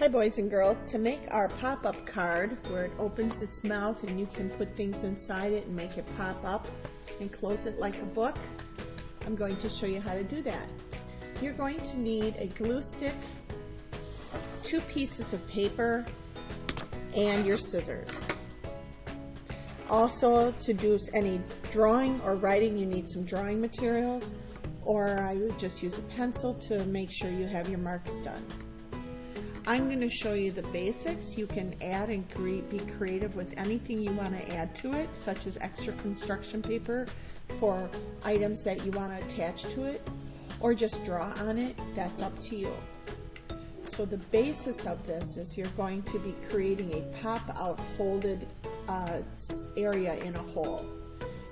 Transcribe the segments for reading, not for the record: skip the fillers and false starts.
Hi boys and girls, to make our pop-up card where it opens its mouth and you can put things inside it and make it pop up and close it like a book, I'm going to show you how to do that. You're going to need a glue stick, 2 pieces of paper, and your scissors. Also, to do any drawing or writing, you need some drawing materials, or I would just use a pencil to make sure you have your marks done. I'm going to show you the basics. You can add and be creative with anything you want to add to it, such as extra construction paper for items that you want to attach to it, or just draw on it. That's up to you. So the basis of this is you're going to be creating a pop-out folded area in a hole.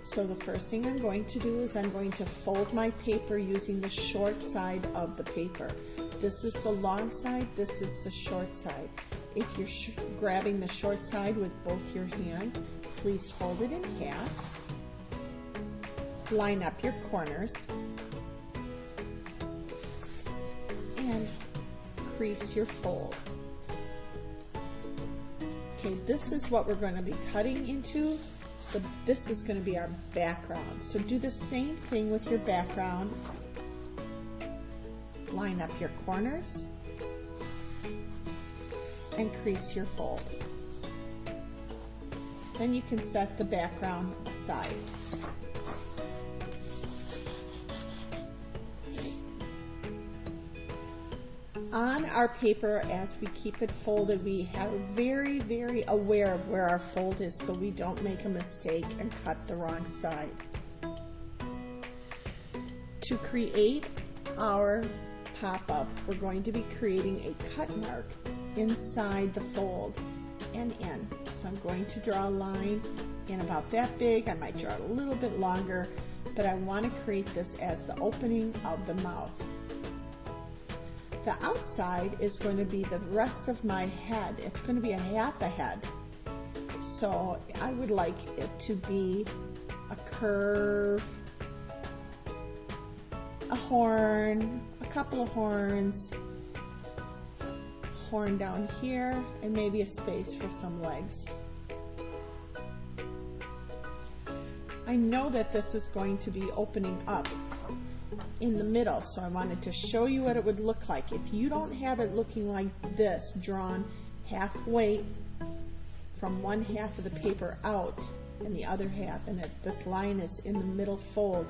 So the first thing I'm going to do is I'm going to fold my paper using the short side of the paper. This is the long side, this is the short side. If you're grabbing the short side with both your hands, please fold it in half. Line up your corners and crease your fold. Okay, this is what we're going to be cutting into. This is going to be our background. So do the same thing with your background. Line up your corners and crease your fold. Then you can set the background aside. On our paper, as we keep it folded, we have very, very aware of where our fold is so we don't make a mistake and cut the wrong side. To create our pop-up, we're going to be creating a cut mark inside the fold and in. So I'm going to draw a line in about that big. I might draw it a little bit longer, but I want to create this as the opening of the mouth. The outside is going to be the rest of my head. It's going to be a half a head. So I would like it to be a curve, a horn, a couple of horns, horn down here, and maybe a space for some legs. I know that this is going to be opening up in the middle, so I wanted to show you what it would look like. If you don't have it looking like this, drawn halfway from one half of the paper out and the other half, and this line is in the middle fold,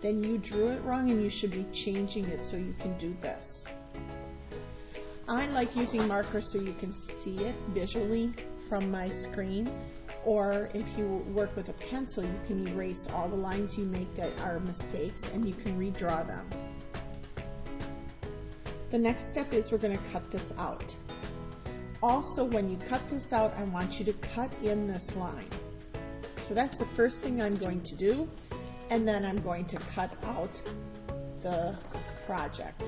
then you drew it wrong and you should be changing it so you can do this. I like using markers so you can see it visually from my screen, or if you work with a pencil, you can erase all the lines you make that are mistakes and you can redraw them. The next step is we're going to cut this out. Also, when you cut this out, I want you to cut in this line. So that's the first thing I'm going to do, and then I'm going to cut out the project.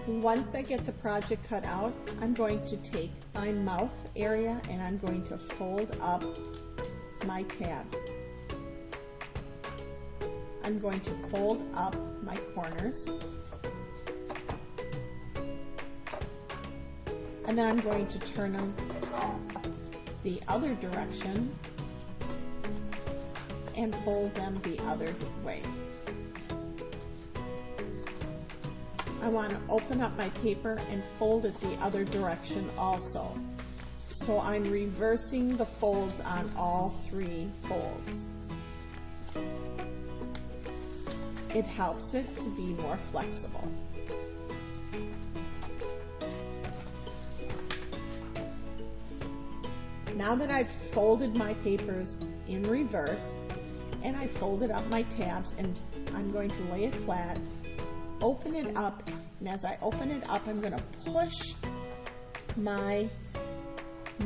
Once I get the project cut out, I'm going to take my mouth area and I'm going to fold up my tabs. I'm going to fold up my corners. And then I'm going to turn them the other direction and fold them the other way. I want to open up my paper and fold it the other direction also. So I'm reversing the folds on all 3 folds. It helps it to be more flexible. Now that I've folded my papers in reverse and I folded up my tabs, and I'm going to lay it flat, open it up, and as I open it up, I'm going to push my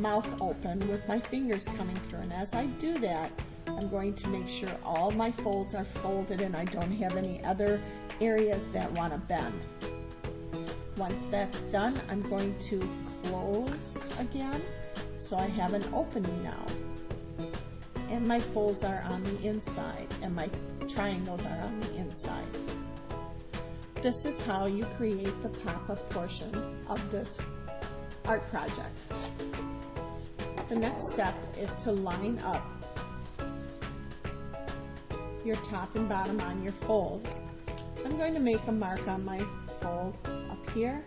mouth open with my fingers coming through, and as I do that, I'm going to make sure all my folds are folded and I don't have any other areas that want to bend. Once that's done, I'm going to close again, so I have an opening now. And my folds are on the inside, and my triangles are on the inside. This is how you create the pop-up portion of this art project. The next step is to line up your top and bottom on your fold. I'm going to make a mark on my fold up here,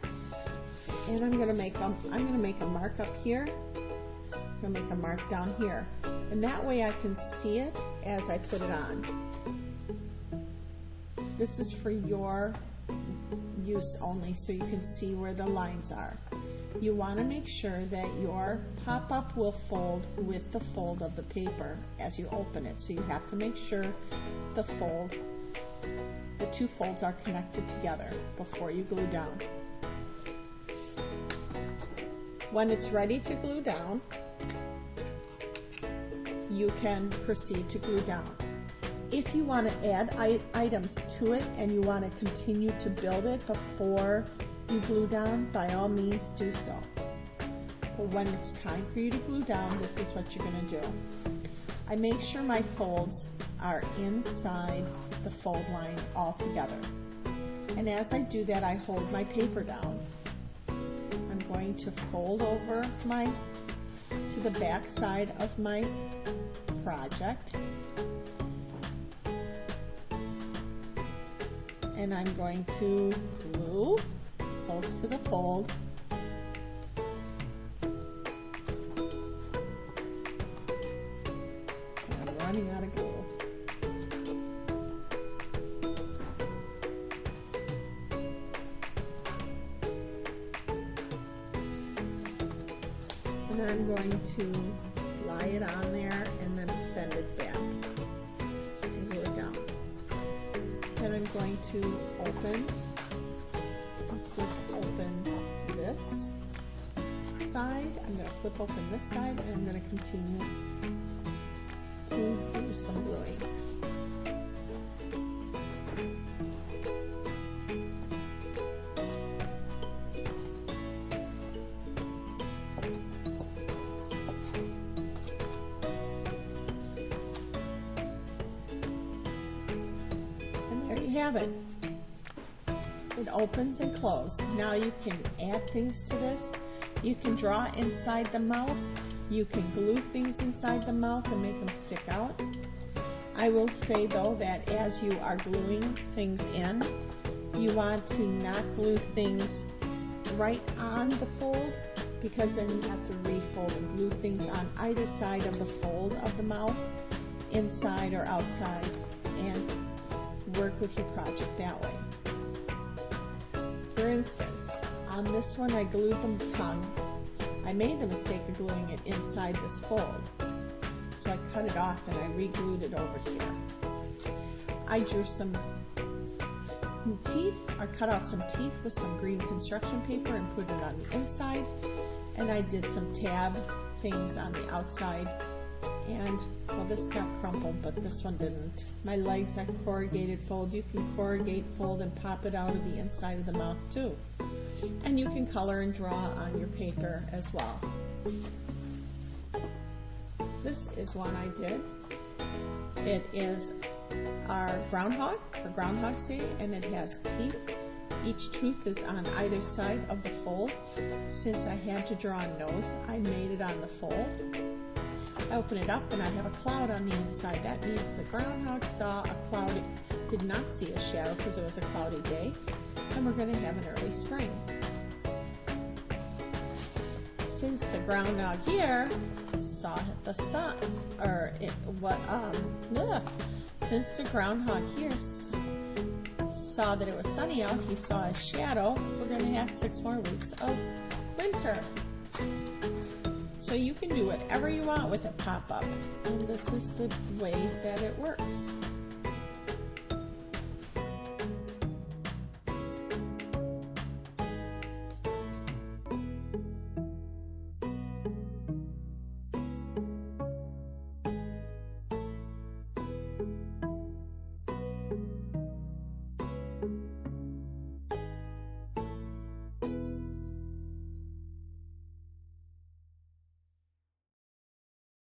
and I'm going to make a mark up here. I'm going to make a mark down here, and that way I can see it as I put it on. This is for your use only, so you can see where the lines are. You want to make sure that your pop-up will fold with the fold of the paper as you open it. So you have to make sure the two folds are connected together before you glue down. When it's ready to glue down, you can proceed to glue down. If you want to add items to it and you want to continue to build it before you glue down, by all means do so. But when it's time for you to glue down, this is what you're going to do. I make sure my folds are inside the fold line all together. And as I do that, I hold my paper down. I'm going to fold over to the back side of my project. And I'm going to glue close to the fold. I'm running out of glue. And I'm going to lie it on there and then bend it back and glue it down. Then I'm going to flip open this side. I'm going to flip open this side, and I'm going to continue to do some gluing. And there you have it. It opens and closes. Now you can add things to this. You can draw inside the mouth. You can glue things inside the mouth and make them stick out. I will say though that as you are gluing things in, you want to not glue things right on the fold, because then you have to refold and glue things on either side of the fold of the mouth, inside or outside, and work with your project that way. For instance, on this one I glued the tongue. I made the mistake of gluing it inside this fold, so I cut it off and I re-glued it over here. I drew some teeth, or cut out some teeth with some green construction paper and put it on the inside, and I did some tab things on the outside, and well, this got crumpled, but this one didn't. My legs I corrugated fold. You can corrugate fold and pop it out of the inside of the mouth too. And you can color and draw on your paper as well. This is one I did. It is our groundhog, for Groundhog's Day, and it has teeth. Each tooth is on either side of the fold. Since I had to draw a nose, I made it on the fold. I open it up and I have a cloud on the inside. That means the groundhog saw a cloud, did not see a shadow because it was a cloudy day, and we're going to have an early spring. Since the groundhog here saw the sun, since the groundhog here saw that it was sunny out, he saw a shadow, we're going to have 6 more weeks of winter. So you can do whatever you want with a pop-up, and this is the way that it works.